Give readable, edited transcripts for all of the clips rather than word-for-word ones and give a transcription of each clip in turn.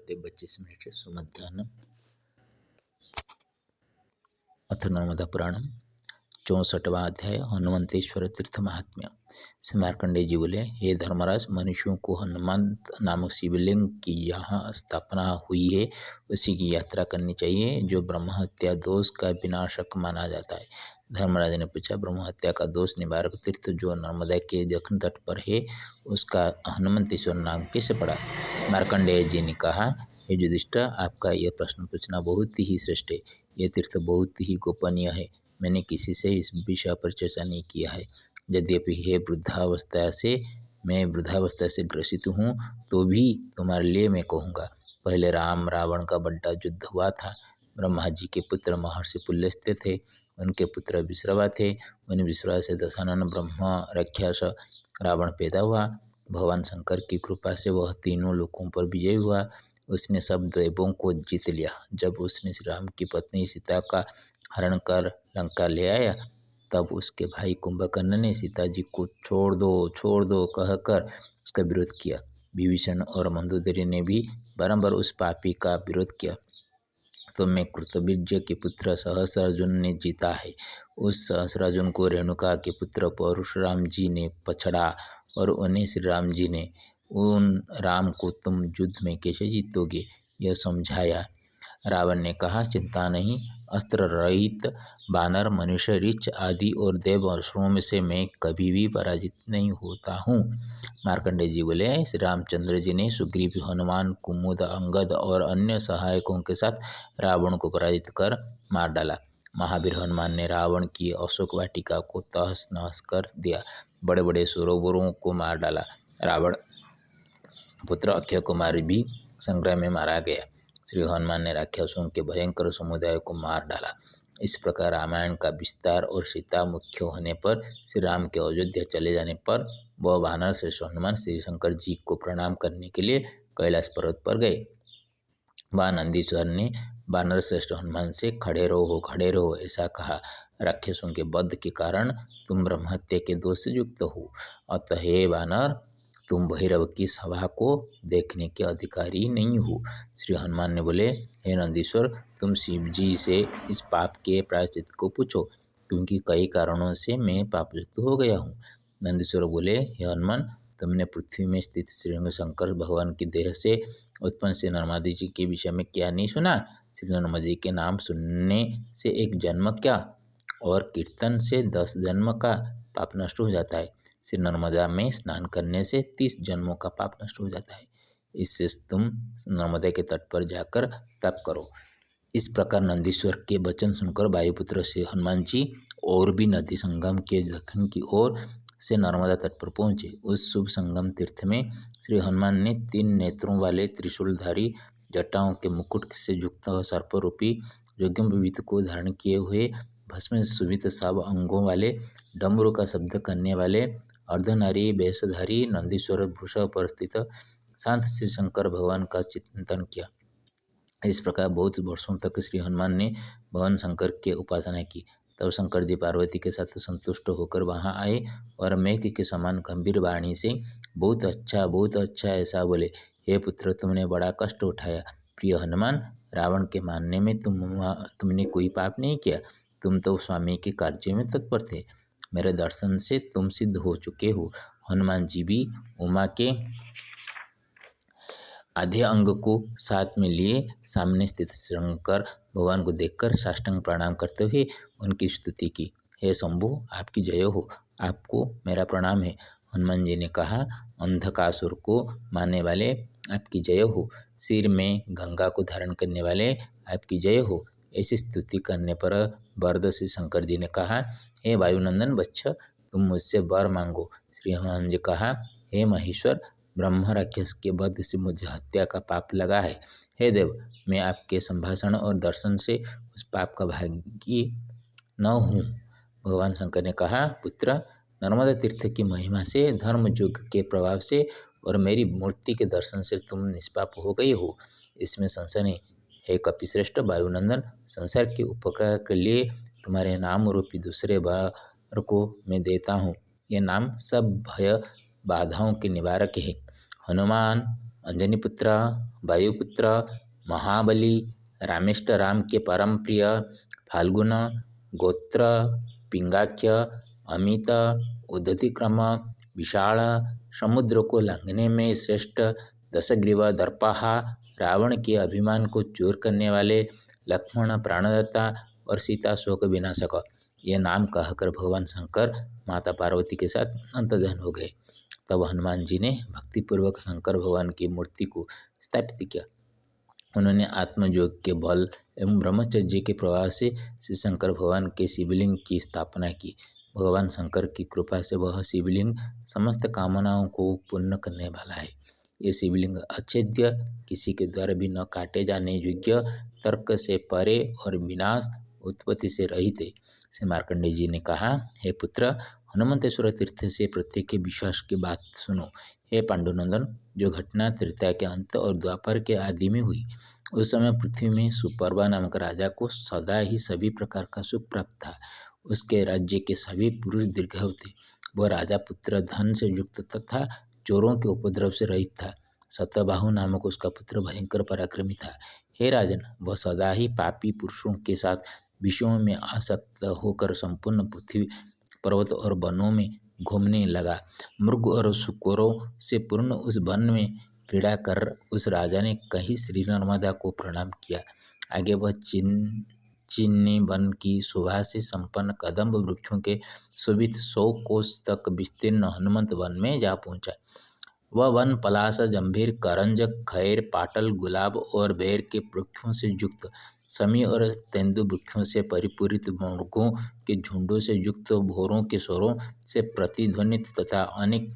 8:32 सुमध्याह्न। अथ नर्मदा पुराणम 64वां अध्याय हनुमंतेश्वर तीर्थ महात्म्य। श्री मार्कंडेय जी बोले, हे धर्मराज, मनुष्यों को हनुमंत नामक शिवलिंग की यहाँ स्थापना हुई है उसी की यात्रा करनी चाहिए, जो ब्रह्म हत्या दोष का विनाशक माना जाता है। धर्मराज ने पूछा, ब्रह्म हत्या का दोष निवारक तीर्थ जो नर्मदा के दक्षिण तट पर है उसका हनुमंतेश्वर नाम कैसे पड़ा? मार्कंडेय जी ने कहा, हे युधिष्ठिर, आपका यह प्रश्न पूछना बहुत ही श्रेष्ठ है। यह तीर्थ बहुत ही गोपनीय है। मैंने किसी से इस विषय पर चर्चा नहीं किया है। यद्यपि मैं वृद्धावस्था से ग्रसित हूँ, तो भी तुम्हारे लिए मैं कहूँगा। पहले राम रावण का बड़ा युद्ध हुआ था। ब्रह्मा जी के पुत्र महर्षि पुलस्त्य थे, उनके पुत्र विश्रवा थे। उन विश्रवा से दशानन ब्रह्म राक्षस रावण पैदा हुआ। भगवान शंकर की कृपा से वह तीनों लोकों पर विजय हुआ। उसने सब दैवों को जीत लिया। जब उसने श्री राम की पत्नी सीता का हरण कर लंका ले आया, तब उसके भाई कुंभकर्ण ने सीता जी को छोड़ दो कहकर उसका विरोध किया। विभीषण और मंदोदरी ने भी बारंबार उस पापी का विरोध किया। तो मैं कृतवीर्य के पुत्र सहस्रार्जुन ने जीता है। उस सहस्रार्जुन को रेणुका के पुत्र परशुराम जी ने पछड़ा और उन्हें श्री राम जी ने उन राम को तुम युद्ध में कैसे जीतोगे यह समझाया। रावण ने कहा, चिंता नहीं, अस्त्र रहित बानर, मनुष्य, ऋक्ष आदि और देव असुरों में से मैं कभी भी पराजित नहीं होता हूँ। मार्कंडेय जी बोले, श्री रामचंद्र जी ने सुग्रीव, हनुमान, कुमुद, अंगद और अन्य सहायकों के साथ रावण को पराजित कर मार डाला। महावीर हनुमान ने रावण की अशोक वाटिका को तहस नहस कर दिया। बड़े बड़े सरोवरों को मार डाला। रावण पुत्र अक्षय कुमार भी संग्राम में मारा गया। श्री हनुमान ने राक्षसों के भयंकर समुदाय को मार डाला। इस प्रकार रामायण का विस्तार और सीता मुख्य होने पर श्री राम के अयोध्या चले जाने पर वह वानर श्रेष्ठ हनुमान श्री शंकर जी को प्रणाम करने के लिए कैलाश पर्वत पर गए। वहाँ नंदीश्वर ने वानर श्रेष्ठ हनुमान से खड़े रहो ऐसा कहा। राक्षसों के वध के कारण तुम ब्रह्महत्या के दोष से युक्त हो, अतः हे वानर, तुम भैरव की सभा को देखने के अधिकारी नहीं हो। श्री हनुमान ने बोले, हे नंदीश्वर, तुम शिव जी से इस पाप के प्रायश्चित को पूछो, क्योंकि कई कारणों से मैं पापयुक्त हो गया हूँ। नंदीश्वर बोले, हे हनुमान, तुमने पृथ्वी में स्थित श्री शंकर भगवान की देह से उत्पन्न श्री नर्मदा जी के विषय में क्या नहीं सुना? श्री नर्मदा जी के नाम सुनने से एक जन्म क्या और कीर्तन से 10 जन्म का पाप नष्ट हो जाता है। श्री नर्मदा में स्नान करने से 30 जन्मों का पाप नष्ट हो जाता है। इससे तुम नर्मदा के तट पर जाकर तप करो। इस प्रकार नंदीश्वर के वचन सुनकर वायुपुत्र श्री हनुमान जी और भी नदी संगम के दक्षिण की ओर से नर्मदा तट पर पहुँचे। उस शुभ संगम तीर्थ में श्री हनुमान ने 3 नेत्रों वाले त्रिशूलधारी, जटाओं के मुकुट से युक्त सर्परूपी यज्ञोपवीत को धारण किए हुए, भस्म से शोभित सब अंगों वाले, डमरू का शब्द करने वाले अर्धनारी वेशधारी नंदीश्वर भूषण पर स्थित शांत श्री शंकर भगवान का चिंतन किया। इस प्रकार बहुत वर्षों तक श्री हनुमान ने भगवान शंकर की उपासना की। तब शंकर जी पार्वती के साथ संतुष्ट होकर वहां आए और मेघ के समान गंभीर वाणी से बहुत अच्छा ऐसा बोले, हे पुत्र, तुमने बड़ा कष्ट उठाया। प्रिय हनुमान, रावण के मारने में तुमने कोई पाप नहीं किया। तुम तो स्वामी के कार्य में तत्पर थे। मेरे दर्शन से तुम सिद्ध हो चुके हो। हनुमान जी भी उमा के आधे अंग को साथ में लिए सामने स्थित शंकर भगवान को देखकर साष्टांग प्रणाम करते हुए उनकी स्तुति की। हे शंभु, आपकी जय हो, आपको मेरा प्रणाम है। हनुमान जी ने कहा, अंधकासुर को मारने वाले आपकी जय हो। सिर में गंगा को धारण करने वाले आपकी जय हो। ऐसी स्तुति करने पर वरद श्री शंकर जी ने कहा, हे वायुनंदन वत्स, तुम मुझसे वर मांगो। श्री हनुमान जी कहा, हे महेश्वर, ब्रह्म राक्षस के वध से मुझे हत्या का पाप लगा है। हे देव, मैं आपके संभाषण और दर्शन से उस पाप का भागी न हूँ। भगवान शंकर ने कहा, पुत्र, नर्मदा तीर्थ की महिमा से, धर्म युग के प्रभाव से और मेरी मूर्ति के दर्शन से तुम निष्पाप हो गए हो, इसमें संशय नहीं। हे कपिश्रेष्ठ वायुनंदन, संसार के उपकार के लिए तुम्हारे नाम रूपी दूसरे वर को मैं देता हूँ। ये नाम सब भय बाधाओं के निवारक है। हनुमान, अंजनीपुत्र, वायुपुत्र, महाबली, रामेष्ट राम के परम प्रिय, फाल्गुन, गोत्र, पिंगाख्य, अमित, उद्धतिक्रम, विशाल, समुद्र को लांघने में श्रेष्ठ, दशग्रीव, दर्पहा, रावण के अभिमान को चूर करने वाले, लक्ष्मण, प्राणदाता और सीता शोक विनाशक, ये नाम कहकर भगवान शंकर माता पार्वती के साथ अंतर्धान हो गए। तब हनुमान जी ने भक्तिपूर्वक शंकर भगवान की मूर्ति को स्थापित किया। उन्होंने आत्मयोग के बल एवं ब्रह्मचर्य के प्रभाव से श्री शंकर भगवान के शिवलिंग की स्थापना की। भगवान शंकर की कृपा से वह शिवलिंग समस्त कामनाओं को पूर्ण करने वाला है। ये शिवलिंग अच्छेद्य, किसी के द्वारा भी न काटे जाने योग्य, तर्क से परे और विनाश उत्पत्ति से रहित है। श्री मार्कंडेय जी ने कहा, हे पुत्र, हनुमंतेश्वर तीर्थ से प्रत्येक विश्वास की बात सुनो। हे पांडुनंदन, जो घटना त्रेता के अंत और द्वापर के आदि में हुई, उस समय पृथ्वी में सुपर्वा नामक राजा को सदा ही सभी प्रकार का सुख प्राप्त था। उसके राज्य के सभी पुरुष दीर्घायु थे। वह राजा पुत्र धन से युक्त तथा चोरों के उपद्रव से रहित था। सतबाहु नामक उसका पुत्र भयंकर पराक्रमी था। हे राजन, वह सदा ही पापी पुरुषों के साथ विषयों में आसक्त होकर संपूर्ण पृथ्वी, पर्वत और वनों में घूमने लगा। मृग और शुकरों से पूर्ण उस वन में क्रीड़ा कर उस राजा ने कहीं श्री नर्मदा को प्रणाम किया। आगे वह चीनी वन की शोभा से संपन्न कदम्ब वृक्षों के शोभित 100 कोस तक विस्तीर्ण हनुमंत वन में जा पहुंचा। वह वन पलाश, जंभीर, करंज, खैर, पाटल, गुलाब और बेर के वृक्षों से युक्त, समी और तेंदु वृक्षों से परिपूरित, मृगों के झुंडों से युक्त, भोरों के स्वरों से प्रतिध्वनित तथा अनेक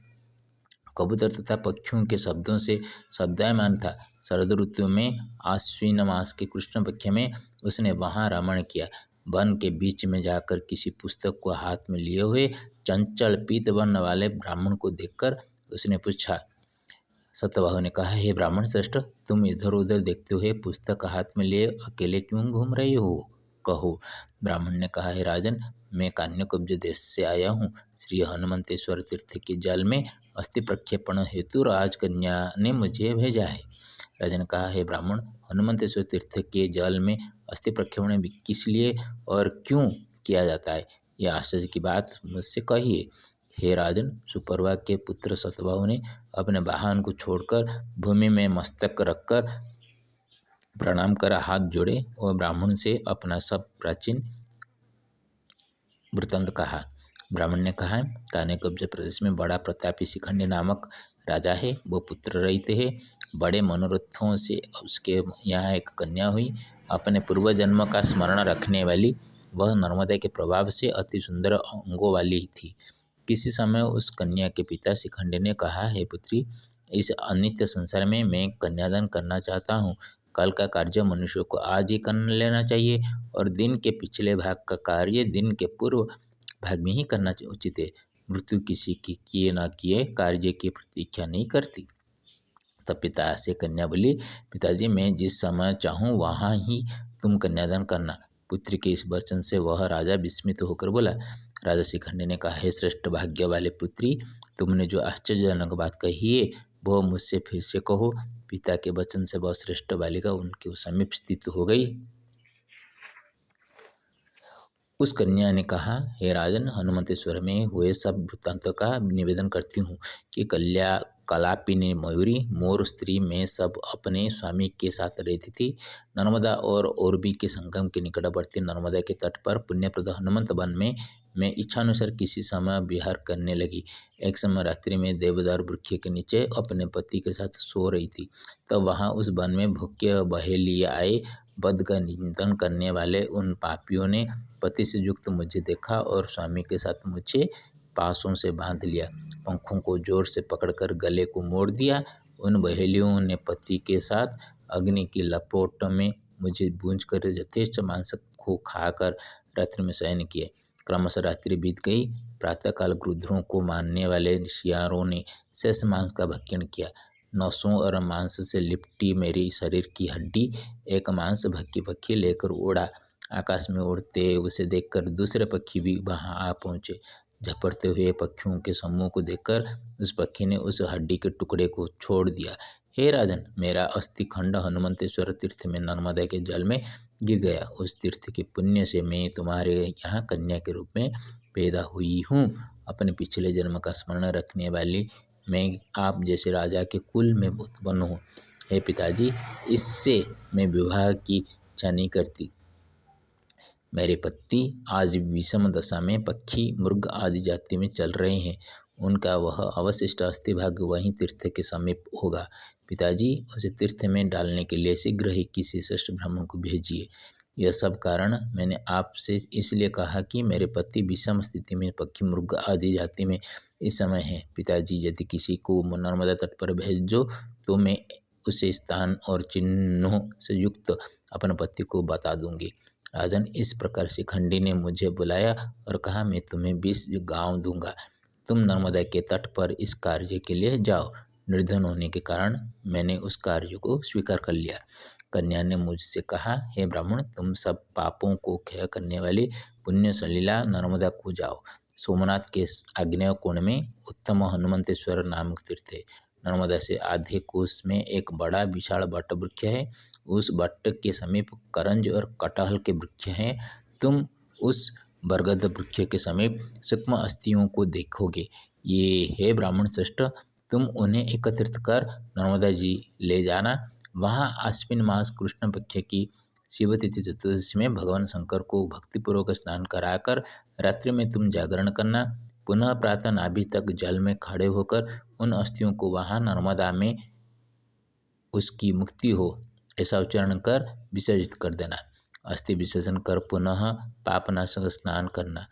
कबूतर तथा पक्षियों के शब्दों से शब्दायमान था। शरद ऋतु में आश्विन मास के कृष्ण पक्ष में उसने वहाँ रमण किया। वन के बीच में जाकर किसी पुस्तक को हाथ में लिए हुए चंचल पीत वर्ण वाले ब्राह्मण को देखकर उसने पूछा। सतबाहु ने कहा, हे ब्राह्मण श्रेष्ठ, तुम इधर उधर देखते हुए पुस्तक हाथ में लिए अकेले क्यों घूम रहे हो? कहो। ब्राह्मण ने कहा, हे राजन, मैं कान्यकुब्ज देश से आया हूँ। श्री हनुमंतेश्वर तीर्थ के जल में अस्थि प्रक्षेपण हेतु राजकन्या ने मुझे भेजा है। राजन ने कहा, हे ब्राह्मण, हनुमंतेश्वर तीर्थ के जल में अस्थि प्रक्षेपण किस लिए और क्यों किया जाता है? यह आश्चर्य की बात मुझसे कहिए। हे राजन, सुपर्वा के पुत्र सतबाहु ने अपने वाहन को छोड़कर भूमि में मस्तक रखकर प्रणाम कर हाथ जोड़े और ब्राह्मण से अपना सब प्राचीन वृत्तांत कहा। ब्राह्मण ने कहा, कान्यकुब्ज प्रदेश में बड़ा प्रतापी शिखंडी नामक राजा है। वो पुत्र रहित है। बड़े मनोरथों से उसके यहाँ एक कन्या हुई। अपने पूर्व जन्म का स्मरण रखने वाली वह नर्मदा के प्रभाव से अति सुंदर अंगों वाली थी। किसी समय उस कन्या के पिता शिखंडी ने कहा, हे पुत्री, इस अनित्य संसार में मैं कन्यादान करना चाहता हूँ। कल का कार्य मनुष्य को आज ही कर लेना चाहिए और दिन के पिछले भाग का कार्य दिन के पूर्व भाग में ही करना उचित है। मृत्यु किसी की किए न किए कार्य की प्रतीक्षा नहीं करती। तब पिता से कन्या बोली, पिताजी, मैं जिस समय चाहूँ वहाँ ही तुम कन्यादान करना। पुत्री के इस वचन से वह राजा विस्मित होकर बोला। राजा शिखंडी ने कहा, हे श्रेष्ठ भाग्य वाले पुत्री, तुमने जो आश्चर्यजनक बात कही है वह मुझसे फिर से कहो। पिता के वचन से वह श्रेष्ठ बालिका उनके समीप स्थित हो गई। उस कन्या ने कहा, हे राजन, हनुमंतेश्वर में हुए सब वृत्तांतों का निवेदन करती हूँ कि कलापिनी मयूरी, मोर स्त्री में सब अपने स्वामी के साथ रहती थी। नर्मदा और ओरबी के संगम के निकटवर्ती नर्मदा के तट पर पुण्यप्रद हनुमंत वन में मैं इच्छानुसार किसी समय विहार करने लगी। एक समय रात्रि में देवदार वृक्ष के नीचे अपने पति के साथ सो रही थी। तब वहाँ उस वन में भूखे बहेलिए आए। वध का निंदन करने वाले उन पापियों ने पति से युक्त मुझे देखा और स्वामी के साथ मुझे पासों से बांध लिया, पंखों को जोर से पकड़कर गले को मोड़ दिया। उन बहेलियों ने पति के साथ अग्नि की लपेट में मुझे भूंजकर यथेष्ट मांस को खाकर रात्रि में शयन किए। क्रमशः रात्रि बीत गई। प्रातःकाल गृध्रों को मारने वाले शियारों ने शेष मांस का भक्षण किया। नसों और मांस से लिपटी मेरी शरीर की हड्डी एक मांस भक्की पक्षी लेकर उड़ा। आकाश में उड़ते उसे देखकर दूसरे पक्षी भी वहां आ पहुंचे। झपटते हुए पक्षियों के समूह को देखकर उस पक्षी ने उस हड्डी के टुकड़े को छोड़ दिया। हे राजन, मेरा अस्थि खंड हनुमंतेश्वर तीर्थ में नर्मदा के जल में गिर गया। उस तीर्थ के पुण्य से मैं तुम्हारे यहाँ कन्या के रूप में पैदा हुई हूँ। अपने पिछले जन्म का स्मरण रखने वाली मैं आप जैसे राजा के कुल में उत्पन्न हूँ। हे पिताजी, इससे मैं विवाह की इच्छा नहीं करती। मेरे पति आज विषम दशा में पक्षी मृग आदि जाति में चल रहे हैं। उनका वह अवशिष्ट अस्थि भाग वहीं तीर्थ के समीप होगा। पिताजी, उसे तीर्थ में डालने के लिए शीघ्र ही किसी श्रेष्ठ ब्राह्मण को भेजिए। यह सब कारण मैंने आपसे इसलिए कहा कि मेरे पति विषम स्थिति में पक्षी मृग आदि जाति में इस समय है। पिताजी, यदि किसी को नर्मदा तट पर भेज दो तो मैं उसे स्थान और चिन्हों से युक्त अपने पति को बता दूंगी। राजन, इस प्रकार शिखंडी ने मुझे बुलाया और कहा, मैं तुम्हें 20 गांव दूंगा। तुम नर्मदा के तट पर इस कार्य के लिए जाओ। निर्धन होने के कारण मैंने उस कार्य को स्वीकार कर लिया। कन्या ने मुझसे कहा, हे ब्राह्मण, तुम सब पापों को क्षय करने वाली पुण्य सलीला नर्मदा को जाओ। सोमनाथ के आग्नेय कोण में उत्तम हनुमंतेश्वर नामक तीर्थ है। नर्मदा से आधे कोस में एक बड़ा विशाल बट वृक्ष है। उस बट के समीप करंज और कटहल के वृक्ष हैं। तुम उस बरगद वृक्ष के समीप सूक्ष्म अस्थियों को देखोगे। ये है ब्राह्मण श्रेष्ठ, तुम उन्हें एकत्रित कर नर्मदा जी ले जाना। वहाँ आश्विन मास कृष्ण पक्ष की शिव तिथि चतुर्दशी में भगवान शंकर को भक्तिपूर्वक स्नान कराकर रात्रि में तुम जागरण करना। पुनः प्रातः नाभि तक जल में खड़े होकर उन अस्थियों को वहाँ नर्मदा में उसकी मुक्ति हो ऐसा उच्चारण कर विसर्जित कर देना। अस्थि विसर्जन कर पुनः पापनाशक स्नान करना।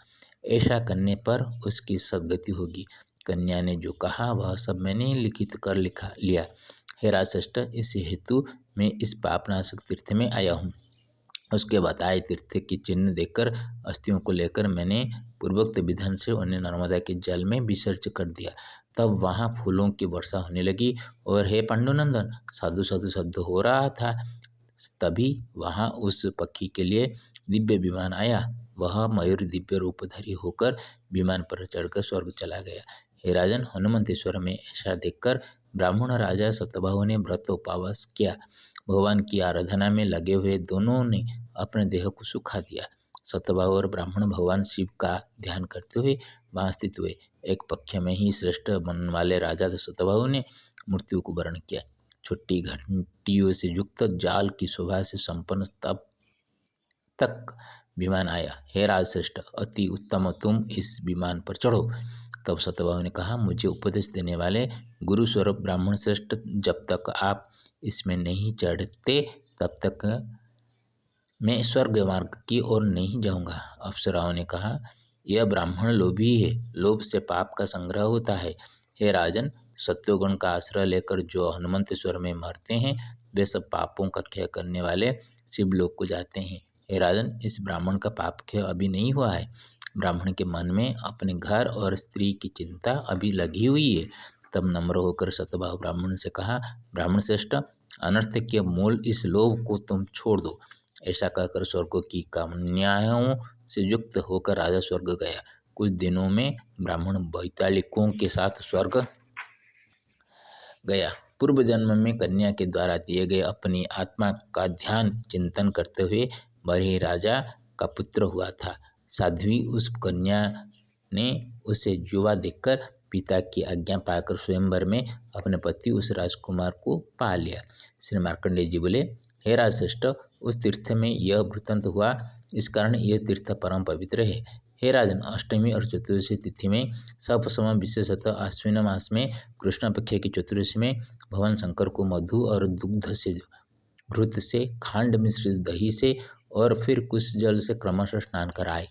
ऐसा करने पर उसकी सद्गति होगी। कन्या ने जो कहा वह सब मैंने लिखित कर लिया। हे राजश्रेष्ठ, इस हेतु मैं इस पापनाशक तीर्थ में आया हूँ। उसके बताए तीर्थ की चिन्ह देकर अस्थियों को लेकर मैंने पूर्वोक्त विधान से उन्हें नर्मदा के जल में विसर्जित कर दिया। तब वहाँ फूलों की वर्षा होने लगी और हे पांडुनंदन, साधु साधु शब्द हो रहा था। तभी वहाँ उस पक्षी के लिए दिव्य विमान आया। वह मयूर दिव्य रूपधारी होकर विमान पर चढ़कर स्वर्ग चला गया। हे राजन, हनुमंतेश्वर में ऐसा देखकर ब्राह्मण राजा सतभाहु ने व्रत उपवास किया। भगवान की आराधना में लगे हुए दोनों ने अपने देह को सुखा दिया। सतभाहु और ब्राह्मण भगवान शिव का ध्यान करते हुए वहाँ स्थित हुए। एक पक्ष में ही श्रेष्ठ मन वाले राजा सतभाहु ने मृत्यु को वरण किया। छोटी घंटियों से युक्त जाल की शोभा से संपन्न तब तक विमान आया। हे राजश्रेष्ठ, अति उत्तम, तुम इस विमान पर चढ़ो। तब सतभाहु ने कहा, मुझे उपदेश देने वाले गुरु स्वरूप ब्राह्मण श्रेष्ठ, जब तक आप इसमें नहीं चढ़ते तब तक मैं स्वर्ग मार्ग की ओर नहीं जाऊंगा। अप्सराओं ने कहा, यह ब्राह्मण लोभी है, लोभ से पाप का संग्रह होता है। हे राजन, सत्वगुण का आश्रय लेकर जो हनुमंतेश्वर में मरते हैं वे सब पापों का क्षय करने वाले शिवलोक को जाते हैं। हे राजन, इस ब्राह्मण का पाप क्षय अभी नहीं हुआ है। ब्राह्मण के मन में अपने घर और स्त्री की चिंता अभी लगी हुई है। तब नम्र होकर सतभाहु ब्राह्मण से कहा, ब्राह्मण श्रेष्ठ, अनर्थ के मूल इस लोभ को तुम छोड़ दो। ऐसा कहकर स्वर्ग की कामनाओं से युक्त होकर राजा स्वर्ग गया। कुछ दिनों में ब्राह्मण वैतालिकों के साथ स्वर्ग गया। पूर्व जन्म में कन्या के द्वारा दिए गए अपनी आत्मा का ध्यान चिंतन करते हुए बरही राजा का पुत्र हुआ था। साध्वी उस कन्या ने उसे युवा देखकर पिता की आज्ञा पाकर स्वयंवर में अपने पति उस राजकुमार को पा लिया। श्री मार्कंडेय जी बोले, हे राजश्रेष्ठ, उस तीर्थ में यह वृत्तांत हुआ, इस कारण यह तीर्थ परम पवित्र है। हे राजन, अष्टमी और चतुर्दशी तिथि में सपसम, विशेषतः आश्विन मास में कृष्ण पक्ष की चतुर्दशी में भगवान शंकर को मधु और दुग्ध से, घृत से, खांड मिश्रित दही से और फिर कुछ जल से क्रमशः स्नान कराए।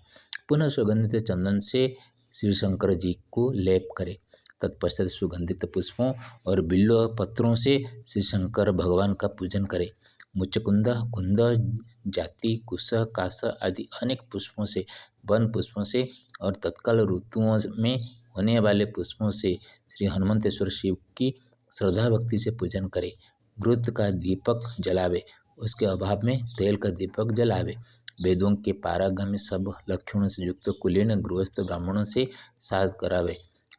पुनः सुगंधित चंदन से श्री शंकर जी को लेप करे। तत्पश्चात सुगंधित पुष्पों और बिल्व पत्रों से श्री शंकर भगवान का पूजन करे। मुचकुंद, कुंद, जाति, कुश, कास आदि अनेक पुष्पों से, वन पुष्पों से और तत्काल ऋतुओं में होने वाले पुष्पों से श्री हनुमंतेश्वर शिव की श्रद्धा भक्ति से पूजन करे। घृत का दीपक जलावे, उसके अभाव में तेल का दीपक जलावे। वेदों के पारंगम सब लक्षणों से युक्त कुलीन गृहस्थ ब्राह्मणों से साध करावे।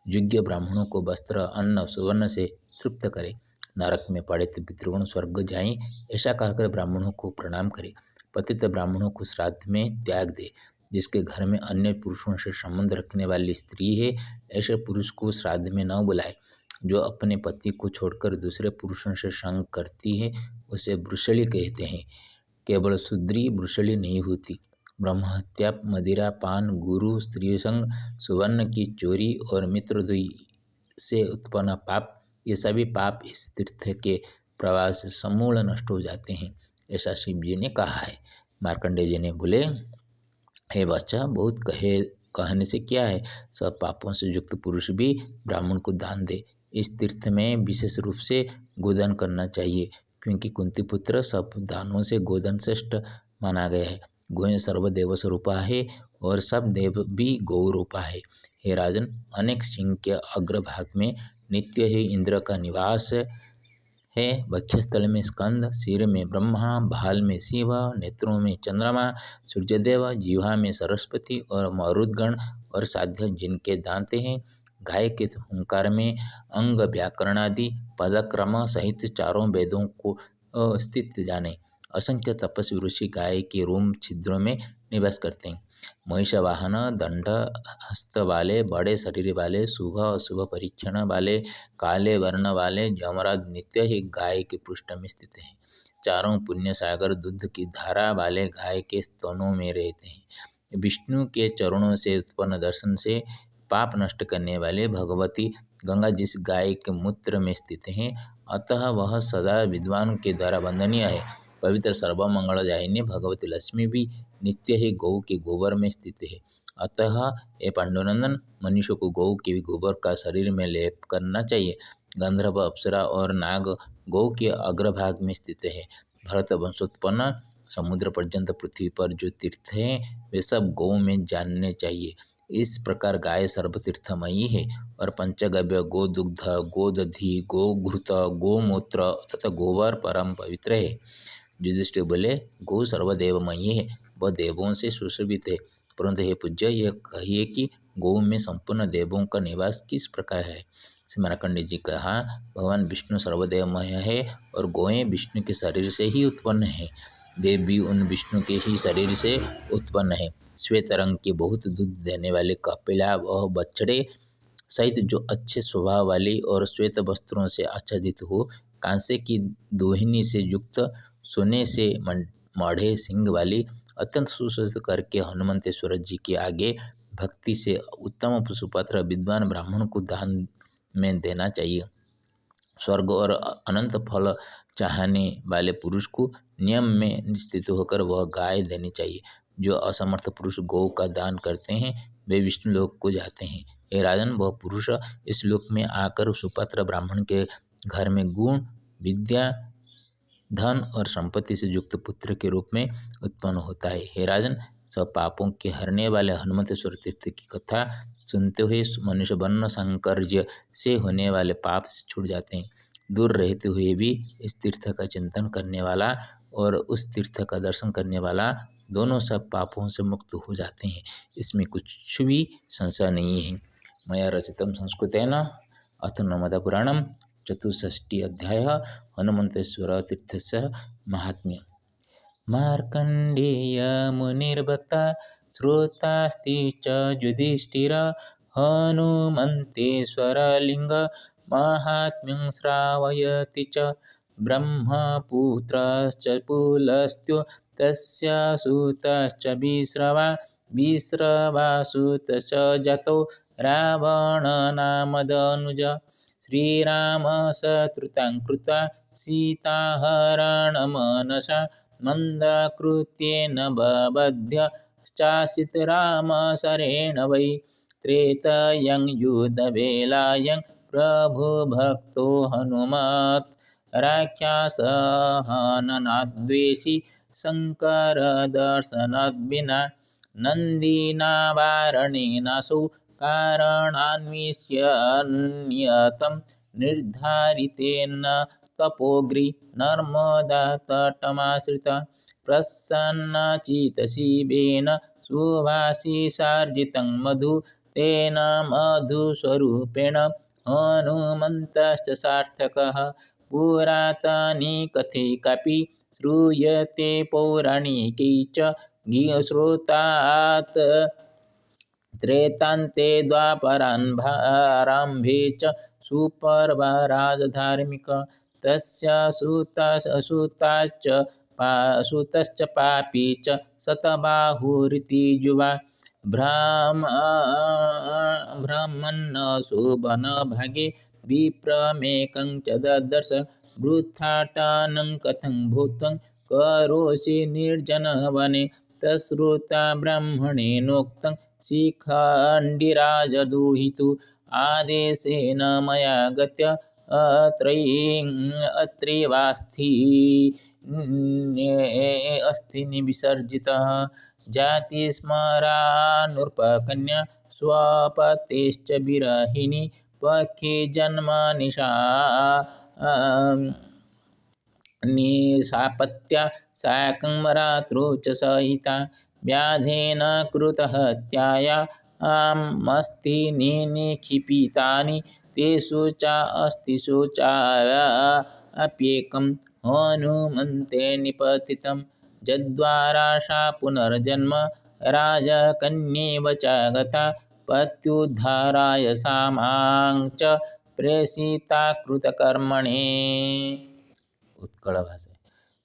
योग्य ब्राह्मणों को वस्त्र, अन्न, सुवर्ण से तृप्त करे। नरक में पड़े तो पितृगण स्वर्ग जाएं, ऐसा कहकर ब्राह्मणों को प्रणाम करे। पतित ब्राह्मणों को श्राद्ध में त्याग दे। जिसके घर में अन्य पुरुषों से संबंध रखने वाली स्त्री है, ऐसे पुरुष को श्राद्ध में न बुलाए। जो अपने पति को छोड़कर दूसरे पुरुषों से संग करती है, उसे ब्रुशली कहते हैं। केवल शूद्री ब्रुशली नहीं होती। ब्रह्महत्या, मदिरा पान, गुरु, स्त्री संग, सुवर्ण की चोरी और मित्रद्वयी से उत्पन्न पाप, ये सभी पाप इस तीर्थ के प्रवाह से समूल नष्ट हो जाते हैं, ऐसा शिव जी ने कहा है। मार्कंडेय जी ने बोले, हे बच्चा, बहुत कहने से क्या है, सब पापों से युक्त पुरुष भी ब्राह्मण को दान दे। इस तीर्थ में विशेष रूप से गोदान करना चाहिए, क्योंकि कुंती पुत्र सब दानों से गोदान श्रेष्ठ माना गया है। गोएं सर्वदेव स्वरूपा है और सब देव भी गौ रूपा है। हे राजन, अनेक सिंह के अग्रभाग में नित्य ही इंद्र का निवास है। वक्षस्थल में स्कंद, सिर में ब्रह्मा, भाल में शिव, नेत्रों में चंद्रमा, सूर्यदेव, जिह्वा में सरस्वती और मरुदगण और साध्य जिनके दांत हैं। गाय के हुंकार में अंग व्याकरणादि पदक्रम सहित चारों वेदों को स्थित जाने। असंख्य तपस्वी ऋषि गाय के रोम छिद्रों में निवास करते हैं। महिष वाहन, दंड हस्त वाले, बड़े शरीर वाले, शुभ अशुभ परीक्षण वाले, काले वर्ण वाले यमराज नित्य ही गाय के पृष्ठ में स्थित हैं। चारों पुण्य सागर दूध की धारा वाले गाय के स्तनों में रहते हैं। विष्णु के चरणों से उत्पन्न दर्शन से पाप नष्ट करने वाले भगवती गंगा जिस गाय के मूत्र में स्थित हैं, अतः वह सदा विद्वान के द्वारा वंदनीय है। पवित्र सर्वमंगलदायिनी भगवती लक्ष्मी भी नित्य ही गौ के गोबर में स्थित है। अतः ये पांडुनंदन, मनुष्य को गौ के गोबर का शरीर में लेप करना चाहिए। गंधर्व, अप्सरा और नाग गौ के अग्रभाग में स्थित है। भरत वंशोत्पन्न समुद्र पर्यंत पृथ्वी पर जो तीर्थ हैं, वे सब गौ में जानने चाहिए। इस प्रकार गाय सर्वतीर्थमयी है और पंचगव्य गोदुग्ध, गोदधि, गोघृत, गोमूत्र तथा गोबर परम पवित्र है। युधिष्ठिर बोले, गौ सर्वदेवमयी है, वह देवों से सुशोभित है। परंतु हे पूज्य, यह कहिए कि गौ में संपूर्ण देवों का निवास किस प्रकार है। श्री मार्कंडेय जी कहा, भगवान विष्णु सर्वदेवमय है और गौएं विष्णु के शरीर से ही उत्पन्न है। देव भी उन विष्णु के ही शरीर से उत्पन्न है। श्वेत रंग के बहुत दूध देने वाले कपिला वह बछड़े सहित जो अच्छे स्वभाव वाली और श्वेत वस्त्रों से आच्छादित हो, कांसे की दोहिनी से युक्त, सोने से मढ़े सिंह वाली, अत्यंत सुसज्जित करके हनुमंतेश्वर जी के आगे भक्ति से उत्तम सुपात्र विद्वान ब्राह्मण को दान में देना चाहिए। स्वर्ग और अनंत फल चाहने वाले पुरुष को नियम में स्थित होकर वह गाय देनी चाहिए। जो असमर्थ पुरुष गौ का दान करते हैं, वे विष्णु लोक को जाते हैं। हे राजन, वह पुरुष इस लोक में आकर सुपात्र ब्राह्मण के घर में गुण, विद्या, धन और संपत्ति से युक्त पुत्र के रूप में उत्पन्न होता है। हे राजन, सब पापों के हरने वाले हनुमंतेश्वर तीर्थ की कथा सुनते हुए मनुष्य वर्ण संकर्य से होने वाले पाप से छूट जाते हैं। दूर रहते हुए भी इस तीर्थ का चिंतन करने वाला और उस तीर्थ का दर्शन करने वाला दोनों सब पापों से मुक्त हो जाते हैं। इसमें कुछ भी संशय नहीं है। मया रचितं संस्कृतेन अथ नर्मदापुराणं चतुष्षष्टि अध्याय हनुमंतेश्वर तीर्थस्य महात्म्य। मार्कंडेय मुनिर्भक्ता श्रोतास्ति च युधिष्ठिर हनुमंतेश्वर लिंग महात्म्यं श्रावयति च। ब्रह्मपुत्रश्च पुलस्त्यो तस्य सुतश्च विश्रवा, विश्रवासुतश्च जातो रावणनामदनुज। श्रीराम शत्रुतां कृत्वा सीताहरणमनसा मन्दकृत्येन बबध्य चासीत् रामशरेण वै। त्रेतायां युद्धवेलायां प्रभुभक्तो हनुमत् राक्षसहननाद्वेषी शङ्करदर्शनाद्विना नन्दिनावारणेनासौ कारणान्विष्यन्यतं निर्धारितेन तपोग्रि नर्मदातटमाश्रिता। प्रसन्नचित्तशिवेन सुभाषिषार्जितं मधु तेन मधुस्वरूपेण हनुमन्तश्च सार्थकः। पुरातनी कथेकापि श्रूयते पौराणिकै च श्रोतात् त्रेतान्ते द्वापरारम्भे च सुपर्वा राजधार्मिक तस्य सुतश्च पापी च शतबाहुरिति युवा ब्राह्मणशोभनभागे विप्रमेकं च ददर्श वृथाटनं कथं भूतं करोषि निर्जनवने तश्रुता ब्राह्मणेनोक्तं शिखण्डिराजदुहितु आदेशेन मया गत्य अस्थिनि विसर्जितः जातिस्मरानुर्पकन्या स्वपतेश्च विरहिणी पक्षे जन्मनिशा निशापत्या साकं रात्रौ च सहिता व्याधेन कृतहत्याया मस्तीनि निक्षिपितानि तेषु चास्तिषु चाप्येकं हनुमन्ते निपतितं यद्वारा सा पुनर्जन्म राजकन्येव च गता पत्युद्धाराय सा मां च प्रेषिता कृतकर्मणे। उत्कल भाषा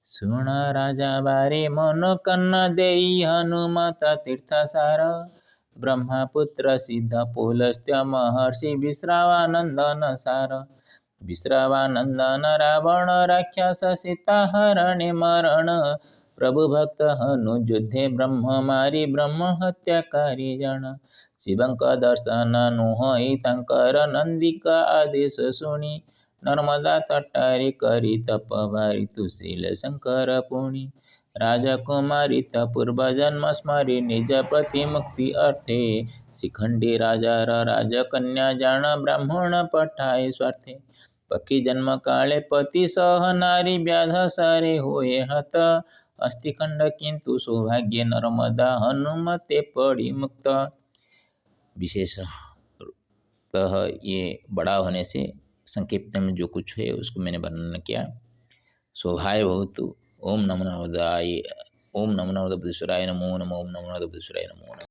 सुण राजा बारे मनोकर्ण देई हनुमत तीर्थसार ब्रह्मपुत्र सिद्ध पुलस्त्य महर्षि विश्रावानंदन सार विश्रावानंदन रावण राक्षस सीता हरणे मरण प्रभु भक्त हनुयुद्धे ब्रह्म मारी ब्रह्म हत्याकारी जन शिवंक दर्शन नुहई तांकर नंदिक आदेश सुनी नर्मदा तटारे करी तप भारी तुशील शंकर पुणी राजकुमारी पूर्वजन्म स्मरी निज प्रतिमुक्ति अर्थे शिखंडी राजार राजकन्या जान ब्राह्मण पठाए स्वार्थे पक्षी जन्म काले पति सह नारी व्याध सारे होए हत अस्थिखंड किंतु सौभाग्य नर्मदा हनुमते पड़ी मुक्त। विशेषतः ये बड़ा होने से संक्षिप्त में जो कुछ है उसको मैंने वर्णन किया। शोभाय भवतु। ओम नमो नर्मदाय, ओम नमो नर्मदा बुद्धेश्वराय नमो नमः, ओम नमो नर्मदा बुद्धेश्वराय नमो नमः।